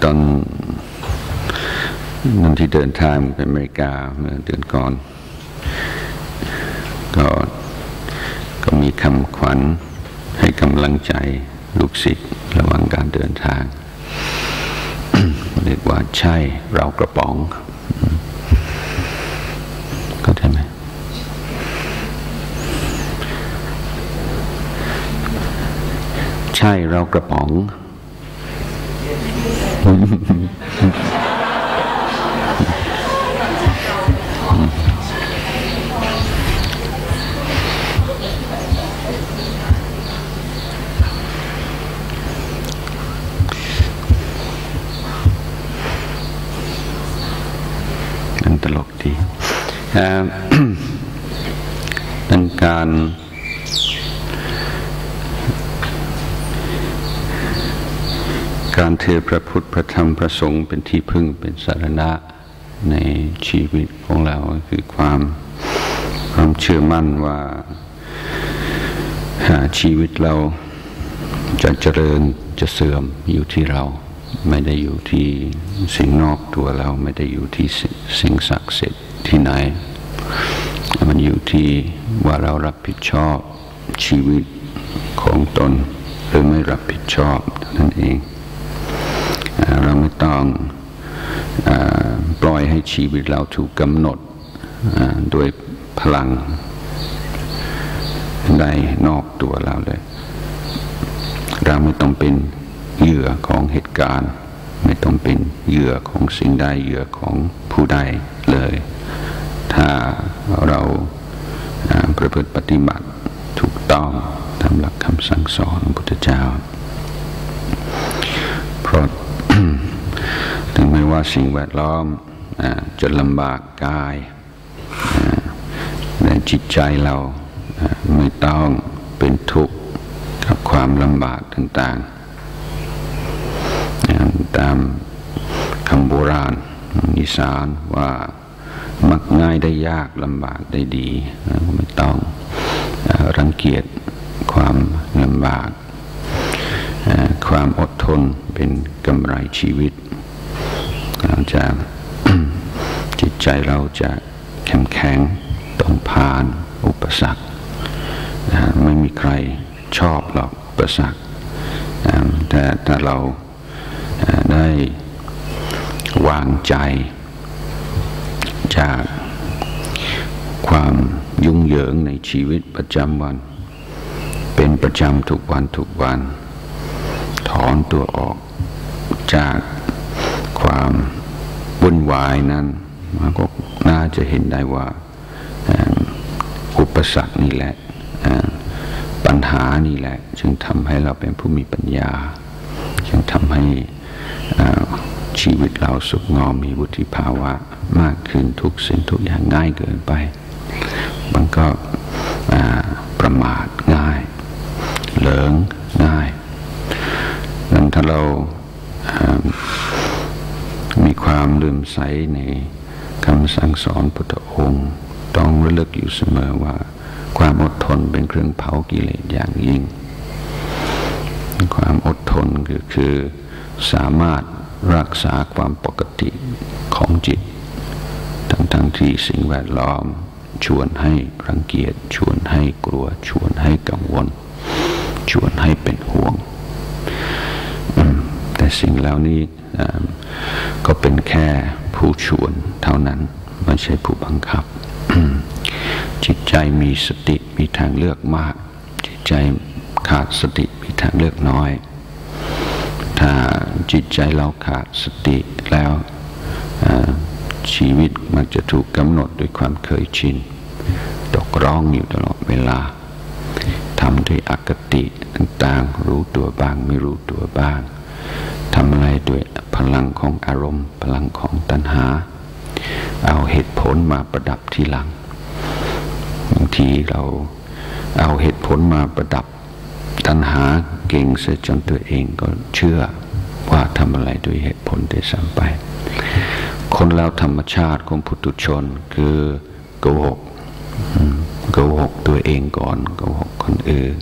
อนนั้นที่เดินทางไปอเมริกาเมื่อเดือนก่อนก็มีคำขวัญให้กำลังใจลูกศิษย์ระหว่างการเดินทาง เรียกว่าใช่เรากระป๋องเข้าใจไหมใช่เรากระป๋องตลกดีดังการถือพระพุทธพระธรรมพระสงฆ์เป็นที่พึ่งเป็นสรณะในชีวิตของเราคือความเชื่อมั่นว่าชีวิตเราจะเจริญจะเสื่อมอยู่ที่เราไม่ได้อยู่ที่สิ่งนอกตัวเราไม่ได้อยู่ที่สิ่งศักดิ์สิทธิ์ที่ไหนมันอยู่ที่ว่าเรารับผิดชอบชีวิตของตนหรือไม่รับผิดชอบนั่นเองเราไม่ต้องปล่อยให้ชีวิตเราถูกกำหนดโดยพลังใดนอกตัวเราเลยเราไม่ต้องเป็นเหยื่อของเหตุการณ์ไม่ต้องเป็นเหยื่อของสิ่งใดเหยื่อของผู้ใดเลยถ้าเราประพฤติปฏิบัติถูกต้องตามหลักคำสั่งสอนของพระพุทธเจ้าเพราะ ถึงแม้ว่าสิ่งแวดล้อมจะลำบากกายแต่จิตใจเราไม่ต้องเป็นทุกข์กับความลำบากต่างๆตามคำโบราณอีสานว่ามักง่ายได้ยากลำบากได้ดีไม่ต้องรังเกียจความลำบากความอดทนเป็นกำไรชีวิตเราจะ จิตใจเราจะเข้มแข็งต้องผ่านอุปสรรคไม่มีใครชอบหรอกอุปสรรคแต่ถ้าเราได้วางใจจากความยุ่งเหยิงในชีวิตประจำวันเป็นประจำทุกวันถอนตัวออกจากความวุ่นวายนั้นมันก็น่าจะเห็นได้ว่าอุปสรรคนี่แหละปัญหานี่แหละจึงทำให้เราเป็นผู้มีปัญญาจึงทำให้ชีวิตเราสุขงอมมีวุฒิภาวะมากขึ้นทุกสิ่งทุกอย่างง่ายเกินไปมันก็ประมาทง่ายเหลิงง่ายดังถ้าเรามีความเลื่อมใสในคำสั่งสอนพุทธองค์ต้องระลึกอยู่เสมอว่าความอดทนเป็นเครื่องเผากิเลสอย่างยิ่งความอดทนคือสามารถรักษาความปกติของจิตทั้งที่สิ่งแวดล้อมชวนให้รังเกียจชวนให้กลัวชวนให้กังวลชวนให้เป็นห่วงแต่สิ่งเหล่านี้ก็เป็นแค่ผู้ชวนเท่านั้นไม่ใช่ผู้บังคับ จิตใจมีสติมีทางเลือกมากจิตใจขาดสติมีทางเลือกน้อยถ้าจิตใจเราขาดสติแล้วชีวิตมันจะถูกกำหนดด้วยความเคยชินตกร่องอยู่ตลอดเวลาทำด้วยอคติต่างๆรู้ตัวบ้างไม่รู้ตัวบ้างทำอะไรด้วยพลังของอารมณ์พลังของตัณหาเอาเหตุผลมาประดับทีหลังบางทีเราเอาเหตุผลมาประดับตัณหาเก่งเสียจนตัวเองก็เชื่อว่าทำอะไรด้วยเหตุผลได้ซ้ำไปคนเราธรรมชาติของปุถุชนคือโกหกตัวเองก่อนโกหกคนอื่น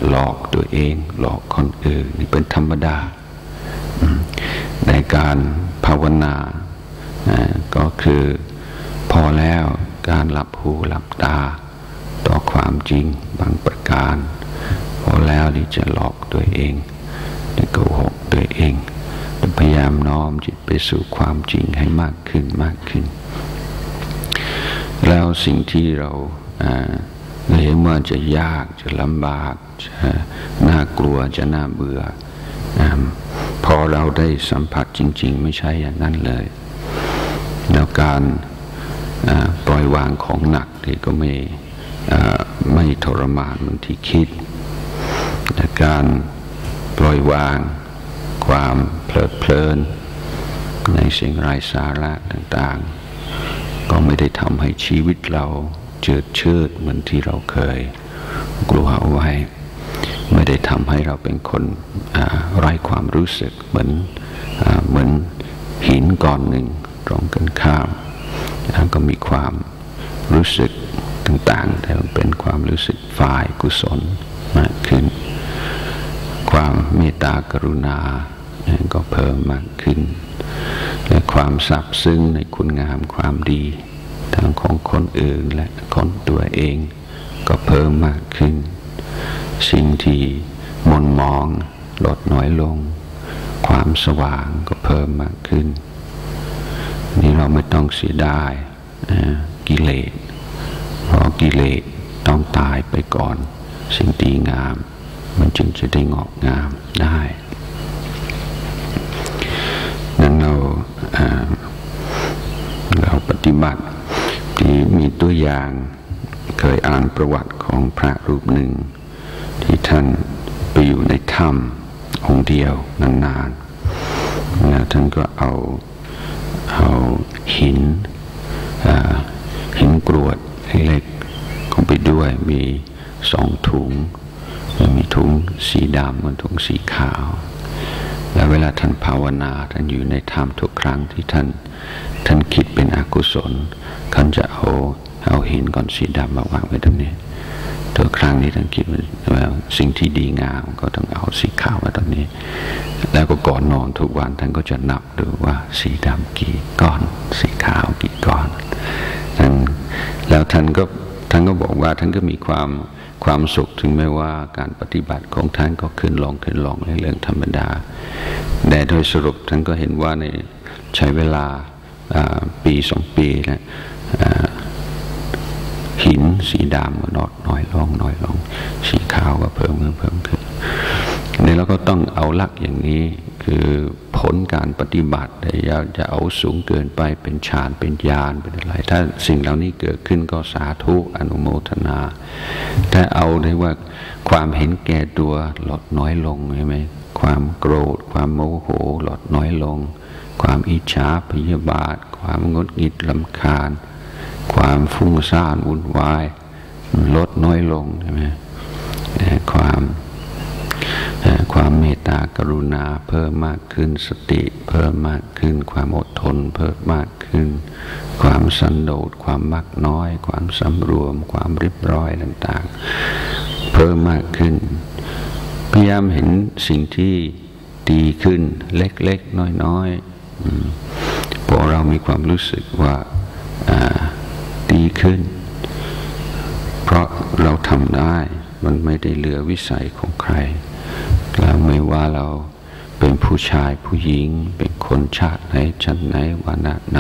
หลอกตัวเองหลอกคนอื่นนี่เป็นธรรมดา ในการภาวนาก็คือพอแล้วการหลับหูหลับตาต่อความจริงบางประการพอแล้วที่จะหลอกตัวเองจะโกหกตัวเองพยายามน้อมจิตไปสู่ความจริงให้มากขึ้นมากขึ้นแล้วสิ่งที่เราเห็นว่าจะยากจะลำบากจะน่ากลัวจะน่าเบื่อพอเราได้สัมผัสจริงๆไม่ใช่อย่างนั้นเลยแล้วการปล่อยวางของหนักที่ก็ไม่ทรมานเหมือนที่คิดแต่การปล่อยวางความเพลิดเพลินในสิ่งไร้สาระต่างๆก็ไม่ได้ทำให้ชีวิตเราเจิดเชิดเหมือนที่เราเคยกลัวเอาไว้ไม่ได้ทำให้เราเป็นคนไร้ความรู้สึกเหมือนหินก้อนหนึ่งตรงกันข้ามก็มีความรู้สึกต่างๆแต่เป็นความรู้สึกฝ่ายกุศลมากขึ้นความเมตตากรุณาก็เพิ่มมากขึ้นและความซาบซึ้งในคุณงามความดีทั้งของคนอื่นและของตัวเองก็เพิ่มมากขึ้นสิ่งที่มนมองลดน้อยลงความสว่างก็เพิ่มมากขึ้นนี่เราไม่ต้องเสียดายกิเลสเพราะกิเลสต้องตายไปก่อนสิ่งดีงามมันจึงจะได้งอกงามได้นั้นเราปฏิบัติที่มีตัวอย่างเคยอ่านประวัติของพระรูปหนึ่งที่ท่านไปอยู่ในถ้ำองค์เดียวนานๆแล้วท่านก็เอาหินกรวดเล็กเข้าไปด้วยมี2 ถุงมีถุงสีดำกับถุงสีขาวแล้วเวลาท่านภาวนาท่านอยู่ในถ้ำทุกครั้งที่ท่านคิดเป็นอกุศลท่านจะเอาหินก้อนสีดำมาวางไว้ตรงนี้ทุกครั้งนี้ท่านคิดว่าสิ่งที่ดีงามก็ต้องเอาสีขาวไว้ตรงนี้แล้วก็ก่อนนอนทุกวันท่านก็จะนับดูว่าสีดำกี่ก้อนสีขาวกี่ก้อนแล้วท่านก็บอกว่าท่านก็มีความสุขถึงแม้ว่าการปฏิบัติของท่านก็ขึ้นลงในเรื่องธรรมดาแต่โดยสรุปท่านก็เห็นว่าในใช้เวลาปี2 ปีนะหินสีดำก็น้อยลงสีขาวก็เพิ่มขึ้นนี่เราก็ต้องเอาหลักอย่างนี้คือผลการปฏิบัติแต่อย่าจะเอาสูงเกินไปเป็นฌานเป็นญาณเป็นอะไรถ้าสิ่งเหล่านี้เกิดขึ้นก็สาธุอนุโมทนาถ้าเอาได้ว่าความเห็นแก่ตัวลดน้อยลงใช่ไหมความโกรธความโมโหลดน้อยลงความอิจฉาพยาบาทความงดหงิดรำคาญความฟุ้งซ่านวุ่นวายลดน้อยลงใช่ไหมความเมตตากรุณาเพิ่มมากขึ้นสติเพิ่มมากขึ้นความอดทนเพิ่มมากขึ้นความสันโดษความมักน้อยความสำรวมความเรียบร้อยต่างๆเพิ่มมากขึ้นพยายามเห็นสิ่งที่ดีขึ้นเล็กๆน้อยๆพอเรามีความรู้สึกว่าดีขึ้นเพราะเราทำได้มันไม่ได้เหลือวิสัยของใครแล้วไม่ว่าเราเป็นผู้ชายผู้หญิงเป็นคนชาติไหนชั้นไหนวรรณะไหน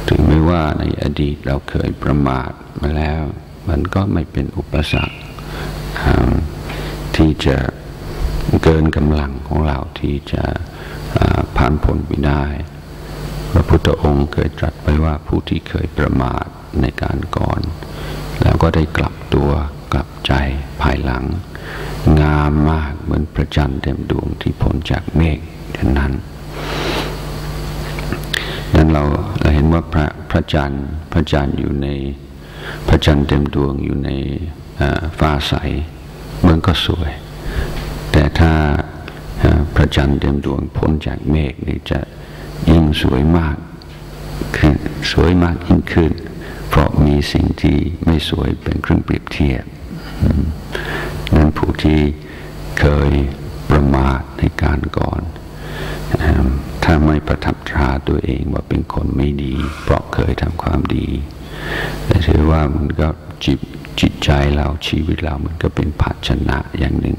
ถึงไม่ว่าในอดีตเราเคยประมาทมาแล้วมันก็ไม่เป็นอุปสรรคที่จะเกินกำลังของเราที่จะผ่านพ้นไปได้พระพุทธองค์เคยตรัสไว้ว่าผู้ที่เคยประมาทในการก่อนแล้วก็ได้กลับตัวกลับใจภายหลังงามมากเหมือนพระจันทร์เต็มดวงที่พ้นจากเมฆดังนั้นเราเห็นว่าพระจันทร์อยู่ในพระจันทร์เต็มดวงอยู่ในฟ้าใสมันก็สวยแต่ถ้าพระจันทร์เต็มดวงพ้นจากเมฆนี่จะยิ่งสวยมากขึ้นสวยมากยิ่งขึ้นเพราะมีสิ่งที่ไม่สวยเป็นเครื่องเปรียบเทียบนั้นผู้ที่เคยประมาทในการก่อน ถ้าไม่ประทับตราตัวเองว่าเป็นคนไม่ดีเพราะเคยทำความดีแต่ถือว่ามันก็จิตใจเราชีวิตเรามันก็เป็นภาชนะอย่างหนึ่ง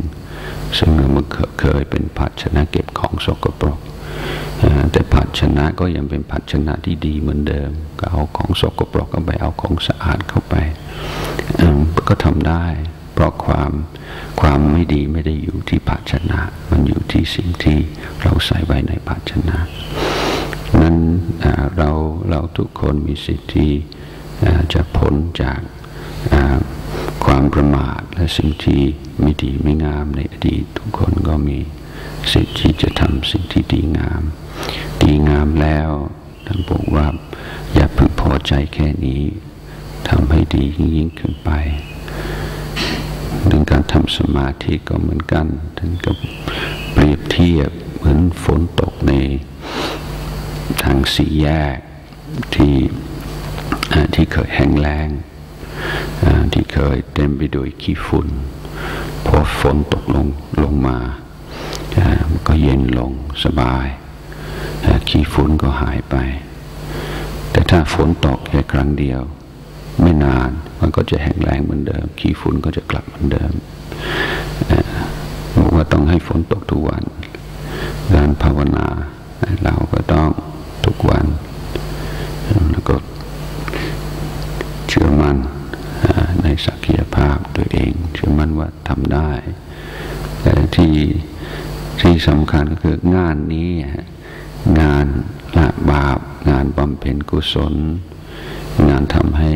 ซึ่งมันเคยเป็นภาชนะเก็บของสกปรกแต่ภาชนะก็ยังเป็นภาชนะที่ดีเหมือนเดิมก็เอาของสกปรกเข้าไปเอาของสะอาดเข้าไปก็ทำได้เพราะความไม่ดีไม่ได้อยู่ที่ภาชนะมันอยู่ที่สิ่งที่เราใส่ไว้ในภาชนะนั้นเราทุกคนมีสิทธิ์ที่จะพ้นจากความประมาทและสิ่งที่ไม่ดีไม่งามในอดีตทุกคนก็มีสิทธิ์ที่จะทำสิ่งที่ดีงามแล้วท่านบอกว่าอย่าพึงพอใจแค่นี้ทำให้ดียิ่งขึ้นไปเรื่องการทำสมาธิก็เหมือนกันท่านก็เปรียบเทียบเหมือนฝนตกในทางสี่แยกที่เคยแห้งแล้งที่เคยเต็มไปด้วยขี้ฝุ่นพอฝนตกลงมาก็เย็นลงสบายขี้ฝุ่นก็หายไปแต่ถ้าฝนตกแค่ครั้งเดียวไม่นานมันก็จะแห้งแล้งเหมือนเดิมขี้ฝุ่นก็จะกลับเหมือนเดิมบอกว่าต้องให้ฝนตกทุกวันการภาวนาเราก็ต้องทุกวันแล้วก็เชื่อมั่นในศักยภาพตัวเองเชื่อมั่นว่าทำได้แต่ที่สำคัญก็คืองานนี้งานละบาปงานบำเพ็ญกุศลงานทำให้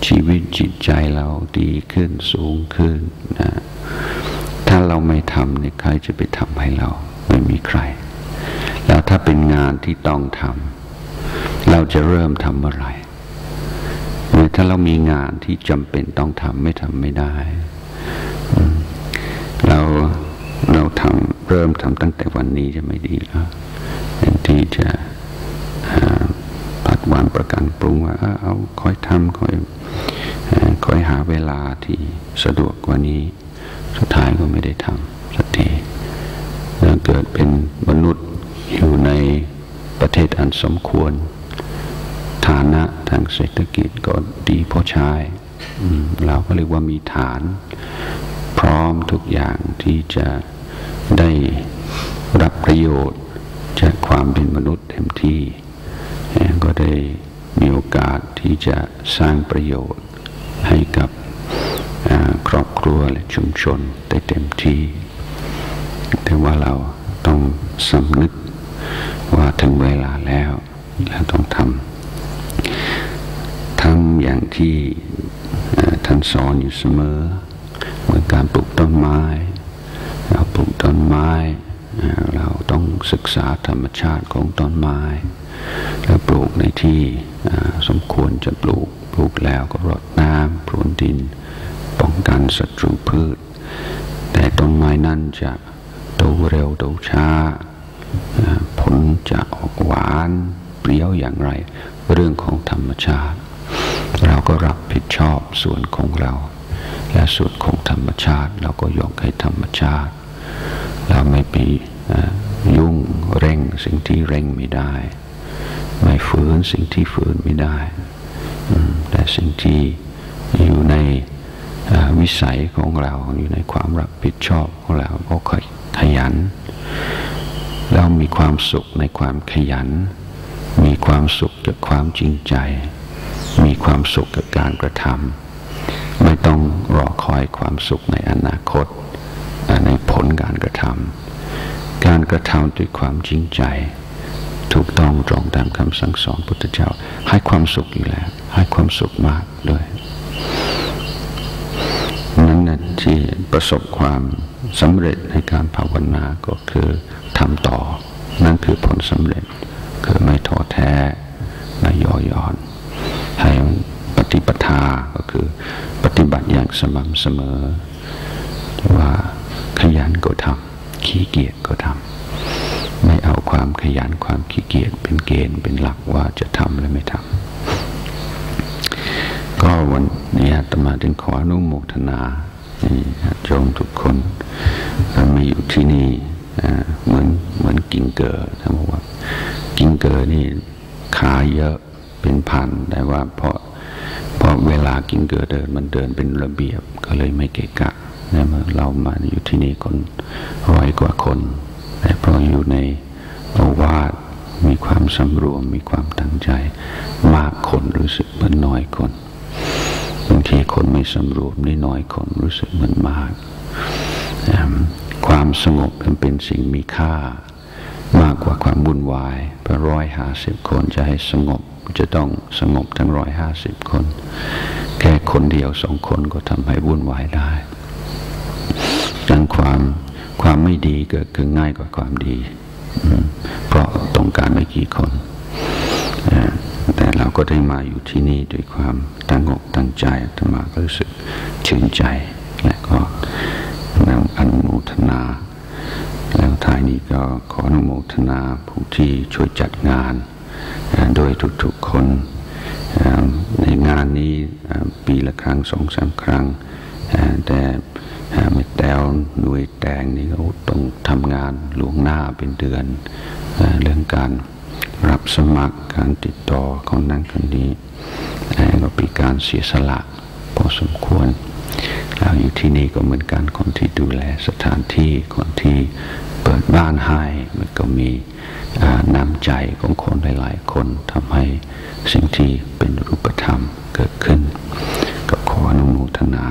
ชีวิตจิตใจเราดีขึ้นสูงขึ้นนะถ้าเราไม่ทำเนี่ยใครจะไปทำให้เราไม่มีใครแล้วถ้าเป็นงานที่ต้องทำเราจะเริ่มทำเมื่อไหร่ถ้าเรามีงานที่จำเป็นต้องทำไม่ได้เราเริ่มทำตั้งแต่วันนี้จะไม่ดีแล้วที่จะปัดวันประกันปรุงว่าเอาค่อยทำค่อยหาเวลาที่สะดวกกว่านี้สุดท้ายก็ไม่ได้ทำสักทีแล้วเกิดเป็นมนุษย์อยู่ในประเทศอันสมควรฐานะทางเศรษฐกิจก็ดีพอใช้เราก็เรียกว่ามีฐานพร้อมทุกอย่างที่จะได้รับประโยชน์จากความเป็นมนุษย์เต็มที่ก็ได้มีโอกาสที่จะสร้างประโยชน์ให้กับครอบครัวและชุมชนได้เต็มที่แต่ว่าเราต้องสำนึกว่าถึงเวลาแล้วต้องทำอย่างที่ท่านสอนอยู่เสมอเหมือนการปลูกต้นไม้เราปลูกต้นไม้เราต้องศึกษาธรรมชาติของต้นไม้แล้วปลูกในที่สมควรจะปลูกแล้วก็รดน้ำพรวนดินป้องกันศัตรูพืชแต่ต้นไม้นั้นจะโตเร็วโตช้าผลจะออกหวานเปรี้ยวอย่างไรเรื่องของธรรมชาติเราก็รับผิดชอบส่วนของเราและส่วนของธรรมชาติเราก็ยกให้ธรรมชาติเราไม่ไปยุ่งเร่งสิ่งที่เร่งไม่ได้ไม่ฝืนสิ่งที่ฝืนไม่ได้แต่สิ่งที่อยู่ในวิสัยของเราอยู่ในความรับผิดชอบของเราก็ขยันเรามีความสุขในความขยันมีความสุขกับความจริงใจมีความสุขกับการกระทำไม่ต้องรอคอยความสุขในอนาคตในผลการกระทำการกระทำด้วยความจริงใจถูกต้องตรงตามคำสั่งสอนพุทธเจ้าให้ความสุขอยู่แล้วให้ความสุขมากด้วยนั้นนะที่ประสบความสำเร็จในการภาวนาก็คือทำต่อนั่นคือผลสำเร็จคือไม่ท้อแท้ไม่ย่อหย่อนให้ปฏิปทาก็คือปฏิบัติอย่างสม่ำเสมอว่าขยันก็ทำขี้เกียจก็ทำไม่เอาความขยันความขี้เกียจเป็นเกณฑ์เป็นหลักว่าจะทำหรือไม่ทำก็วันนี้อาตมาจึงขออนุโมทนาโยมทุกคนมาอยู่ที่นี่ เหมือนกิ้งเก๋อท่านบอกว่ากิ้งเก๋อนี่ขาเยอะเป็นพันแต่ว่าเพราะเวลากิ้งเก๋อเดินมันเดินเป็นระเบียบก็เลยไม่เกะกะนะเรามาอยู่ที่นี่คน100 กว่าคนแต่เพราะอยู่ในโอวาทมีความสำรวมมีความตั้งใจมากคนรู้สึกเหมือนน้อยคนบางทีคนไม่สำรวมนี่น้อยคนรู้สึกเหมือนมากความสงบเป็นสิ่งมีค่ามากกว่าความวุ่นวายเพราะ150 คนจะให้สงบจะต้องสงบทั้ง150 คนแค่คนเดียว2 คนก็ทำให้วุ่นวายได้ดังความไม่ดีเกิดขึ้นง่ายกว่าความดีเพราะต้องการไม่กี่คนแต่เราก็ได้มาอยู่ที่นี่ด้วยความตั้งอกตั้งใจธรรมะก็รู้สึกชื่นใจและก็อนุโมทนาแล้วท้ายนี้ก็ขออนุโมทนาผู้ที่ช่วยจัดงานโดยทุกๆคนในงานนี้ปีละครั้ง2-3 ครั้งแต่ไม่แต้วหน่วยแตงนี่เขาต้องทำงานล่วงหน้าเป็นเดือนเรื่องการรับสมัครการติดต่อคนนั้นคนนี้ก็เป็นการเสียสละพอสมควรเราอยู่ที่นี่ก็เหมือนกันคนที่ดูแลสถานที่คนที่เปิดบ้านให้มันก็มีน้ำใจของคนหลายๆคนทำให้สิ่งที่เป็นรูปธรรมเกิดขึ้นก็ขออนุโมทนา